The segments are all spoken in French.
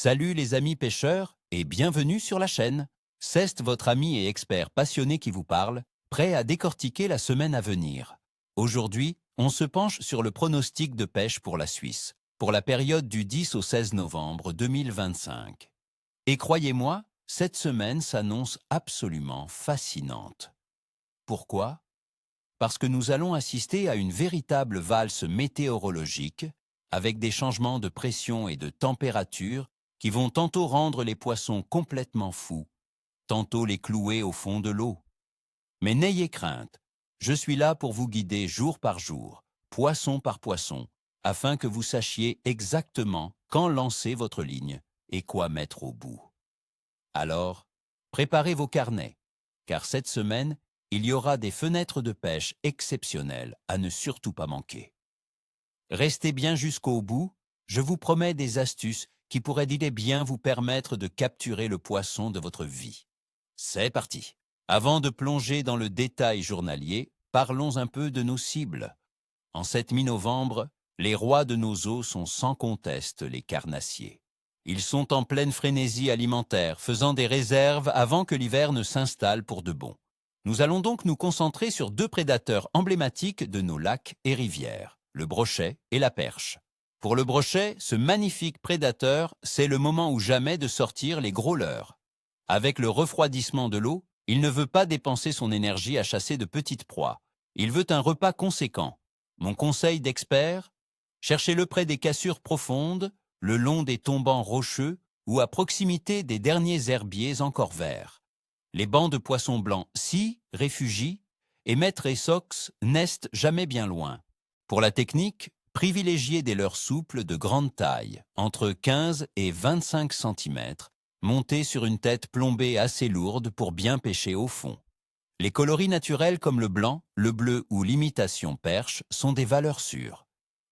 Salut les amis pêcheurs et bienvenue sur la chaîne. C'est votre ami et expert passionné qui vous parle, prêt à décortiquer la semaine à venir. Aujourd'hui, on se penche sur le pronostic de pêche pour la Suisse, pour la période du 10 au 16 novembre 2025. Et croyez-moi, cette semaine s'annonce absolument fascinante. Pourquoi? Parce que nous allons assister à une véritable valse météorologique, avec des changements de pression et de température qui vont tantôt rendre les poissons complètement fous, tantôt les clouer au fond de l'eau. Mais n'ayez crainte, je suis là pour vous guider jour par jour, poisson par poisson, afin que vous sachiez exactement quand lancer votre ligne et quoi mettre au bout. Alors, préparez vos carnets, car cette semaine, il y aura des fenêtres de pêche exceptionnelles à ne surtout pas manquer. Restez bien jusqu'au bout, je vous promets des astuces qui pourraient bien vous permettre de capturer le poisson de votre vie. C'est parti! Avant de plonger dans le détail journalier, parlons un peu de nos cibles. En cette mi-novembre, les rois de nos eaux sont sans conteste les carnassiers. Ils sont en pleine frénésie alimentaire, faisant des réserves avant que l'hiver ne s'installe pour de bon. Nous allons donc nous concentrer sur deux prédateurs emblématiques de nos lacs et rivières, le brochet et la perche. Pour le brochet, ce magnifique prédateur, c'est le moment ou jamais de sortir les gros leurres. Avec le refroidissement de l'eau, il ne veut pas dépenser son énergie à chasser de petites proies. Il veut un repas conséquent. Mon conseil d'expert, cherchez-le près des cassures profondes, le long des tombants rocheux ou à proximité des derniers herbiers encore verts. Les bancs de poissons blancs s'y réfugient et maître et sox nestent jamais bien loin. Pour la technique, privilégiez des leurres souples de grande taille, entre 15 et 25 cm, montées sur une tête plombée assez lourde pour bien pêcher au fond. Les coloris naturels comme le blanc, le bleu ou l'imitation perche sont des valeurs sûres.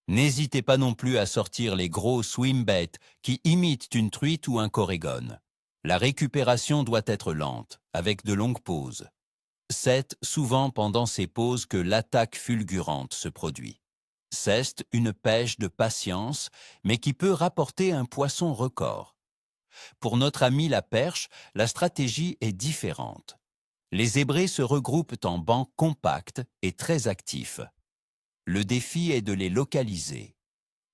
N'hésitez pas non plus à sortir les gros swimbaits qui imitent une truite ou un corégone. La récupération doit être lente, avec de longues pauses. C'est souvent pendant ces pauses que l'attaque fulgurante se produit. C'est une pêche de patience, mais qui peut rapporter un poisson record. Pour notre ami la perche, la stratégie est différente. Les zébrés se regroupent en bancs compacts et très actifs. Le défi est de les localiser.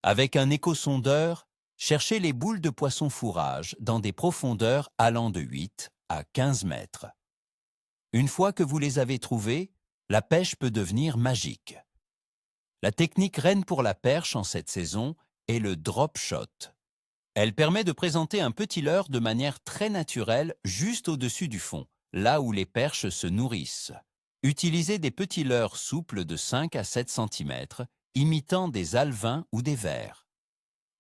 Avec un échosondeur, cherchez les boules de poisson fourrage dans des profondeurs allant de 8 à 15 mètres. Une fois que vous les avez trouvées, la pêche peut devenir magique. La technique reine pour la perche en cette saison est le drop shot. Elle permet de présenter un petit leurre de manière très naturelle juste au-dessus du fond, là où les perches se nourrissent. Utilisez des petits leurres souples de 5 à 7 cm, imitant des alevins ou des vers.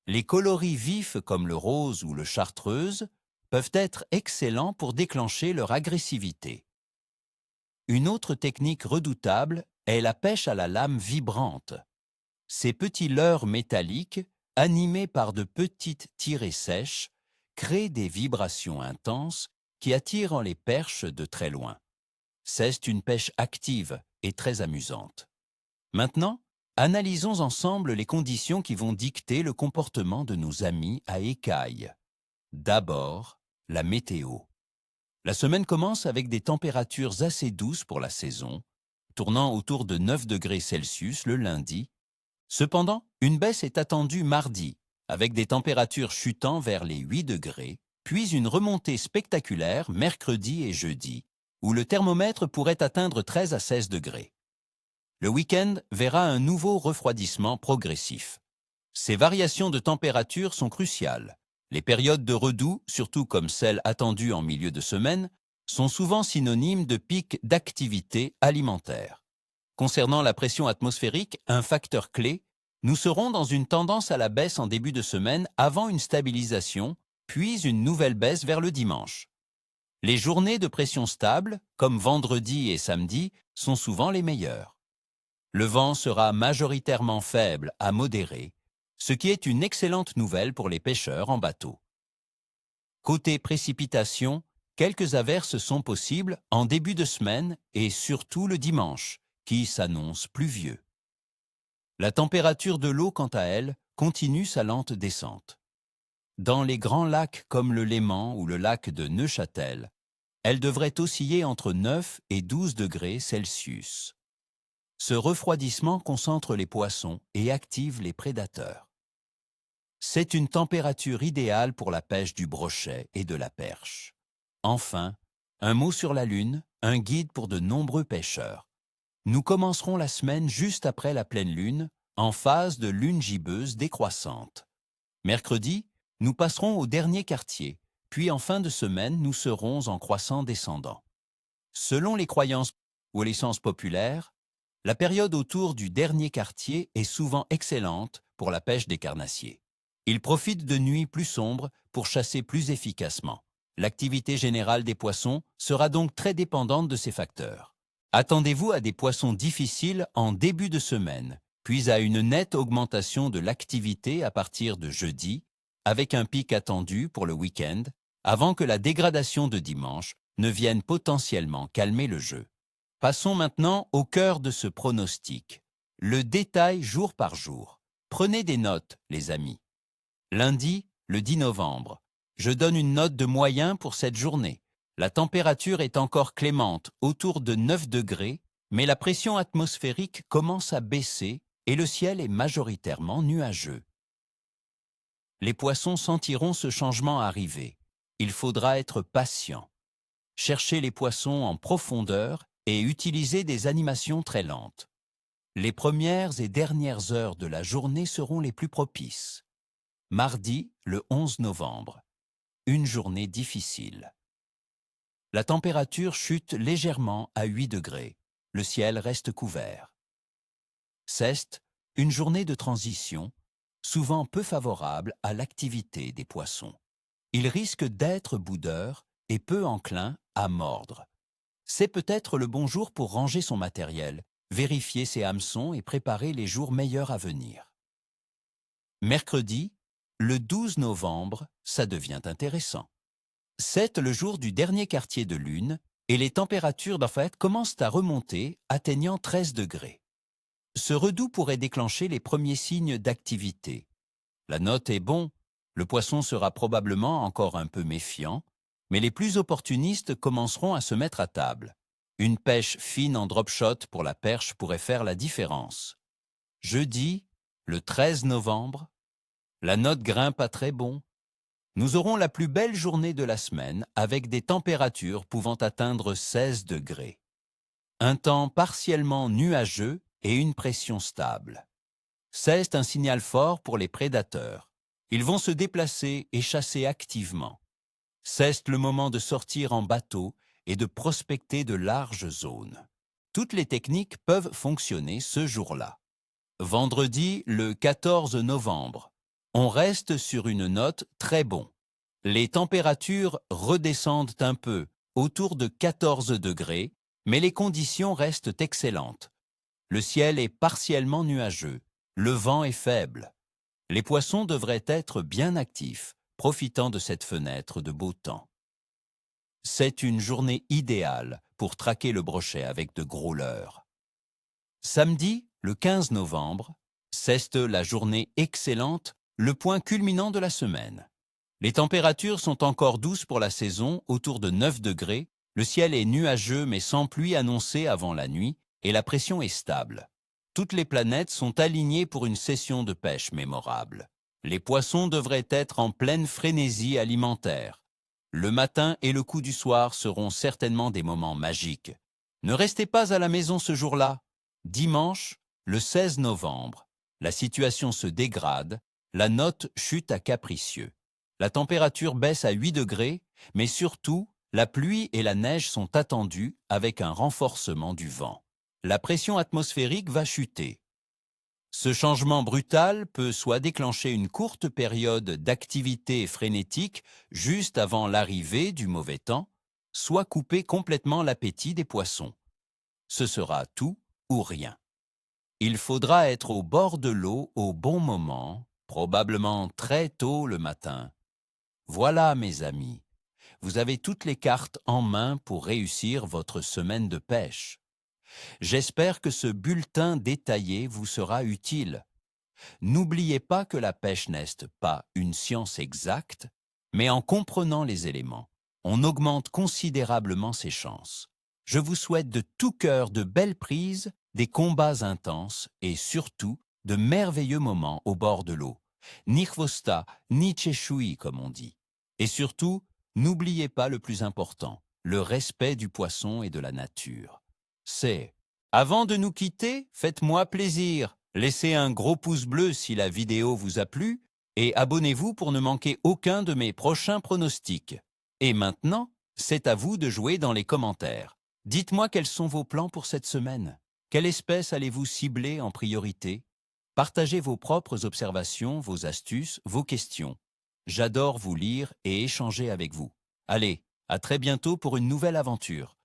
Les coloris vifs comme le rose ou le chartreuse peuvent être excellents pour déclencher leur agressivité. Une autre technique redoutable est la pêche à la lame vibrante. Ces petits leurres métalliques, animés par de petites tirées sèches, créent des vibrations intenses qui attirent les perches de très loin. C'est une pêche active et très amusante. Maintenant, analysons ensemble les conditions qui vont dicter le comportement de nos amis à écailles. D'abord, la météo. La semaine commence avec des températures assez douces pour la saison, tournant autour de 9 degrés Celsius le lundi. Cependant, une baisse est attendue mardi, avec des températures chutant vers les 8 degrés, puis une remontée spectaculaire mercredi et jeudi, où le thermomètre pourrait atteindre 13 à 16 degrés. Le week-end verra un nouveau refroidissement progressif. Ces variations de température sont cruciales. Les périodes de redoux, surtout comme celles attendues en milieu de semaine, sont souvent synonymes de pics d'activité alimentaire. Concernant la pression atmosphérique, un facteur clé, nous serons dans une tendance à la baisse en début de semaine avant une stabilisation, puis une nouvelle baisse vers le dimanche. Les journées de pression stable, comme vendredi et samedi, sont souvent les meilleures. Le vent sera majoritairement faible à modéré, ce qui est une excellente nouvelle pour les pêcheurs en bateau. Côté précipitations, quelques averses sont possibles en début de semaine et surtout le dimanche, qui s'annonce pluvieux. La température de l'eau, quant à elle, continue sa lente descente. Dans les grands lacs comme le Léman ou le lac de Neuchâtel, elle devrait osciller entre 9 et 12 degrés Celsius. Ce refroidissement concentre les poissons et active les prédateurs. C'est une température idéale pour la pêche du brochet et de la perche. Enfin, un mot sur la Lune, un guide pour de nombreux pêcheurs. Nous commencerons la semaine juste après la pleine lune, en phase de lune gibbeuse décroissante. Mercredi, nous passerons au dernier quartier, puis en fin de semaine, nous serons en croissant descendant. Selon les croyances ou les sens populaires, la période autour du dernier quartier est souvent excellente pour la pêche des carnassiers. Ils profitent de nuits plus sombres pour chasser plus efficacement. L'activité générale des poissons sera donc très dépendante de ces facteurs. Attendez-vous à des poissons difficiles en début de semaine, puis à une nette augmentation de l'activité à partir de jeudi, avec un pic attendu pour le week-end, avant que la dégradation de dimanche ne vienne potentiellement calmer le jeu. Passons maintenant au cœur de ce pronostic. Le détail jour par jour. Prenez des notes, les amis. Lundi, le 10 novembre. Je donne une note de moyen pour cette journée. La température est encore clémente, autour de 9 degrés, mais la pression atmosphérique commence à baisser et le ciel est majoritairement nuageux. Les poissons sentiront ce changement arriver. Il faudra être patient. Cherchez les poissons en profondeur et utilisez des animations très lentes. Les premières et dernières heures de la journée seront les plus propices. Mardi, le 11 novembre. Une journée difficile. La température chute légèrement à 8 degrés. Le ciel reste couvert. Ceste, une journée de transition, souvent peu favorable à l'activité des poissons. Ils risquent d'être boudeurs et peu enclins à mordre. C'est peut-être le bon jour pour ranger son matériel, vérifier ses hameçons et préparer les jours meilleurs à venir. Mercredi, le 12 novembre, ça devient intéressant. C'est le jour du dernier quartier de lune et les températures commencent à remonter, atteignant 13 degrés. Ce redout pourrait déclencher les premiers signes d'activité. La note est bon, le poisson sera probablement encore un peu méfiant, mais les plus opportunistes commenceront à se mettre à table. Une pêche fine en drop shot pour la perche pourrait faire la différence. Jeudi, le 13 novembre, la note grimpe à très bon. Nous aurons la plus belle journée de la semaine avec des températures pouvant atteindre 16 degrés. Un temps partiellement nuageux et une pression stable. C'est un signal fort pour les prédateurs. Ils vont se déplacer et chasser activement. C'est le moment de sortir en bateau et de prospecter de larges zones. Toutes les techniques peuvent fonctionner ce jour-là. Vendredi, le 14 novembre. On reste sur une note très bon. Les températures redescendent un peu, autour de 14 degrés, mais les conditions restent excellentes. Le ciel est partiellement nuageux, le vent est faible. Les poissons devraient être bien actifs, profitant de cette fenêtre de beau temps. C'est une journée idéale pour traquer le brochet avec de gros leurres. Samedi, le 15 novembre, c'est la journée excellente, le point culminant de la semaine. Les températures sont encore douces pour la saison, autour de 9 degrés, le ciel est nuageux mais sans pluie annoncée avant la nuit et la pression est stable. Toutes les planètes sont alignées pour une session de pêche mémorable. Les poissons devraient être en pleine frénésie alimentaire. Le matin et le coup du soir seront certainement des moments magiques. Ne restez pas à la maison ce jour-là. Dimanche, le 16 novembre, la situation se dégrade, la note chute à capricieux. La température baisse à 8 degrés, mais surtout, la pluie et la neige sont attendues avec un renforcement du vent. La pression atmosphérique va chuter. Ce changement brutal peut soit déclencher une courte période d'activité frénétique juste avant l'arrivée du mauvais temps, soit couper complètement l'appétit des poissons. Ce sera tout ou rien. Il faudra être au bord de l'eau au bon moment, probablement très tôt le matin. Voilà, mes amis, vous avez toutes les cartes en main pour réussir votre semaine de pêche. J'espère que ce bulletin détaillé vous sera utile. N'oubliez pas que la pêche n'est pas une science exacte, mais en comprenant les éléments, on augmente considérablement ses chances. Je vous souhaite de tout cœur de belles prises, des combats intenses et surtout de merveilleux moments au bord de l'eau. Ni chvosta, ni tchéchoui, comme on dit. Et surtout, n'oubliez pas le plus important, le respect du poisson et de la nature. C'est. Avant de nous quitter, faites-moi plaisir. Laissez un gros pouce bleu si la vidéo vous a plu et abonnez-vous pour ne manquer aucun de mes prochains pronostics. Et maintenant, c'est à vous de jouer dans les commentaires. Dites-moi quels sont vos plans pour cette semaine. Quelle espèce allez-vous cibler en priorité? Partagez vos propres observations, vos astuces, vos questions. J'adore vous lire et échanger avec vous. Allez, à très bientôt pour une nouvelle aventure.